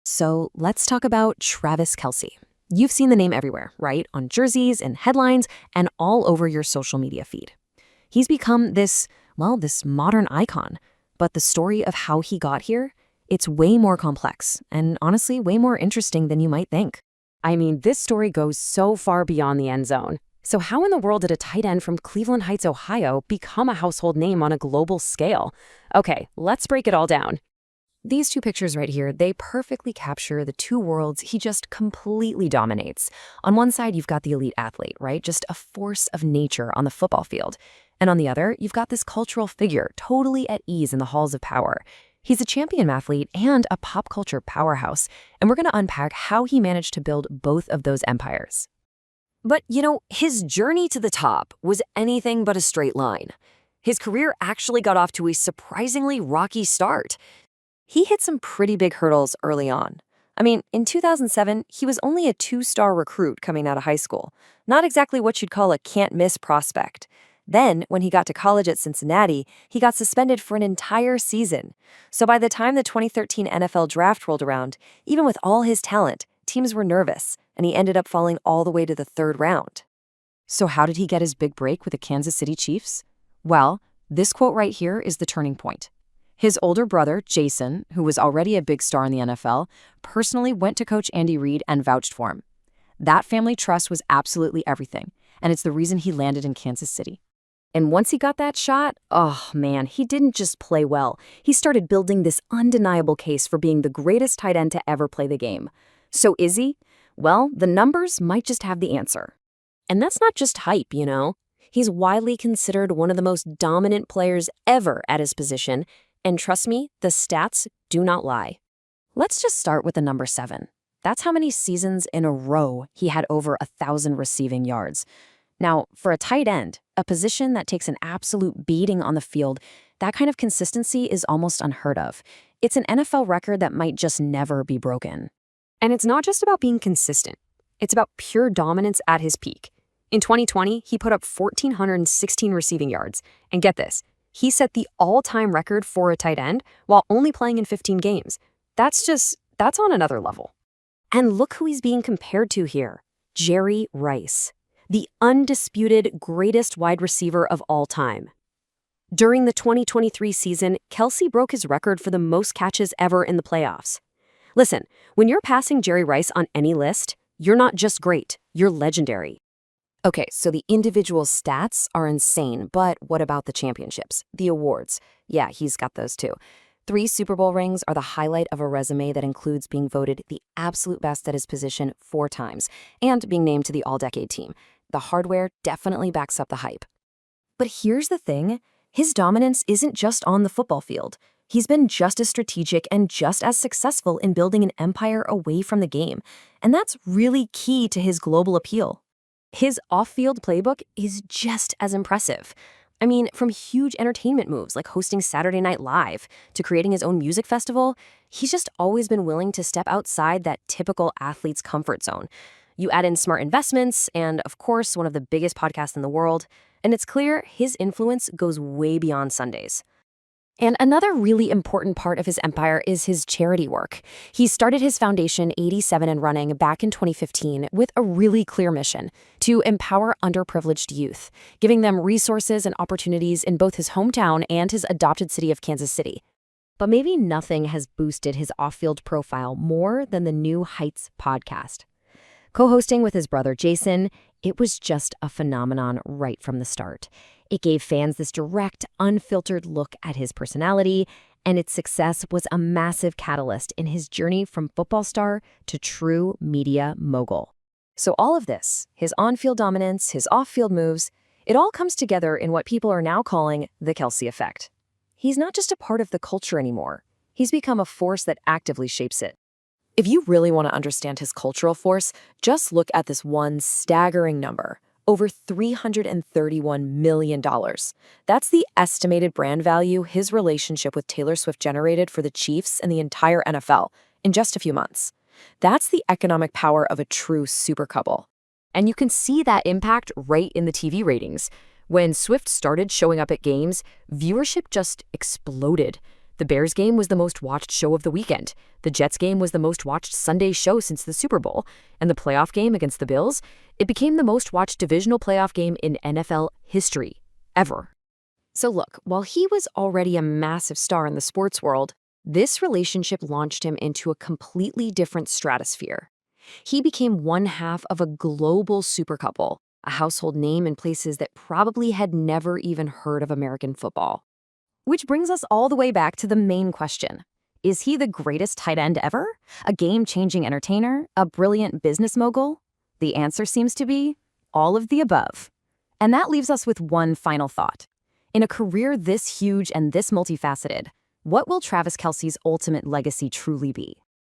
So let's talk about Travis Kelce. You've seen the name everywhere, right? On jerseys and headlines and all over your social media feed. He's become this modern icon. But the story of how he got here, it's way more complex and honestly way more interesting than you might think. I mean, this story goes so far beyond the end zone. So how in the world did a tight end from Cleveland Heights, Ohio, become a household name on a global scale? Okay, let's break it all down. These two pictures right here, they perfectly capture the two worlds he just completely dominates. On one side, you've got the elite athlete, right? Just a force of nature on the football field. And on the other, you've got this cultural figure totally at ease in the halls of power. He's a champion athlete and a pop culture powerhouse, and we're going to unpack how he managed to build both of those empires. But, his journey to the top was anything but a straight line. His career actually got off to a surprisingly rocky start. He hit some pretty big hurdles early on. I mean, in 2007, he was only a two-star recruit coming out of high school. Not exactly what you'd call a can't-miss prospect. Then, when he got to college at Cincinnati, he got suspended for an entire season. So by the time the 2013 NFL draft rolled around, even with all his talent, teams were nervous, and he ended up falling all the way to the third round. So how did he get his big break with the Kansas City Chiefs? Well, this quote right here is the turning point. His older brother, Jason, who was already a big star in the NFL, personally went to Coach Andy Reid and vouched for him. That family trust was absolutely everything, and it's the reason he landed in Kansas City. And once he got that shot, oh man, he didn't just play well. He started building this undeniable case for being the greatest tight end to ever play the game. So is he? Well, the numbers might just have the answer. And that's not just hype, He's widely considered one of the most dominant players ever at his position, and trust me, the stats do not lie. Let's just start with the number 7. That's how many seasons in a row he had over 1,000 receiving yards. Now, for a tight end, a position that takes an absolute beating on the field, that kind of consistency is almost unheard of. It's an NFL record that might just never be broken. And it's not just about being consistent. It's about pure dominance at his peak. In 2020, he put up 1,416 receiving yards. And get this, he set the all-time record for a tight end while only playing in 15 games. That's on another level. And look who he's being compared to here, Jerry Rice, the undisputed greatest wide receiver of all time. During the 2023 season, Kelce broke his record for the most catches ever in the playoffs. Listen, when you're passing Jerry Rice on any list, you're not just great, you're legendary. Okay, so the individual stats are insane, but what about the championships, the awards? Yeah, he's got those too. 3 Super Bowl rings are the highlight of a resume that includes being voted the absolute best at his position 4 times and being named to the All-Decade team. The hardware definitely backs up the hype. But here's the thing, his dominance isn't just on the football field. He's been just as strategic and just as successful in building an empire away from the game, and that's really key to his global appeal. His off-field playbook is just as impressive. I mean, from huge entertainment moves like hosting Saturday Night Live to creating his own music festival, he's just always been willing to step outside that typical athlete's comfort zone. You add in smart investments and, of course, one of the biggest podcasts in the world, and it's clear his influence goes way beyond Sundays. And another really important part of his empire is his charity work. He started his foundation, 87 and Running, back in 2015 with a really clear mission: to empower underprivileged youth, giving them resources and opportunities in both his hometown and his adopted city of Kansas City. But maybe nothing has boosted his off-field profile more than the New Heights podcast. Co-hosting with his brother Jason, it was just a phenomenon right from the start. It gave fans this direct, unfiltered look at his personality, and its success was a massive catalyst in his journey from football star to true media mogul. So all of this, his on-field dominance, his off-field moves, it all comes together in what people are now calling the Kelce Effect. He's not just a part of the culture anymore. He's become a force that actively shapes it. If you really want to understand his cultural force, just look at this one staggering number: over $331 million. That's the estimated brand value his relationship with Taylor Swift generated for the Chiefs and the entire NFL in just a few months. That's the economic power of a true super couple. And you can see that impact right in the TV ratings. When Swift started showing up at games, viewership just exploded. The Bears game was the most watched show of the weekend. The Jets game was the most watched Sunday show since the Super Bowl. And the playoff game against the Bills, it became the most watched divisional playoff game in NFL history, ever. So look, while he was already a massive star in the sports world, this relationship launched him into a completely different stratosphere. He became one half of a global super couple, a household name in places that probably had never even heard of American football. Which brings us all the way back to the main question. Is he the greatest tight end ever? A game-changing entertainer? A brilliant business mogul? The answer seems to be all of the above. And that leaves us with one final thought. In a career this huge and this multifaceted, what will Travis Kelce's ultimate legacy truly be?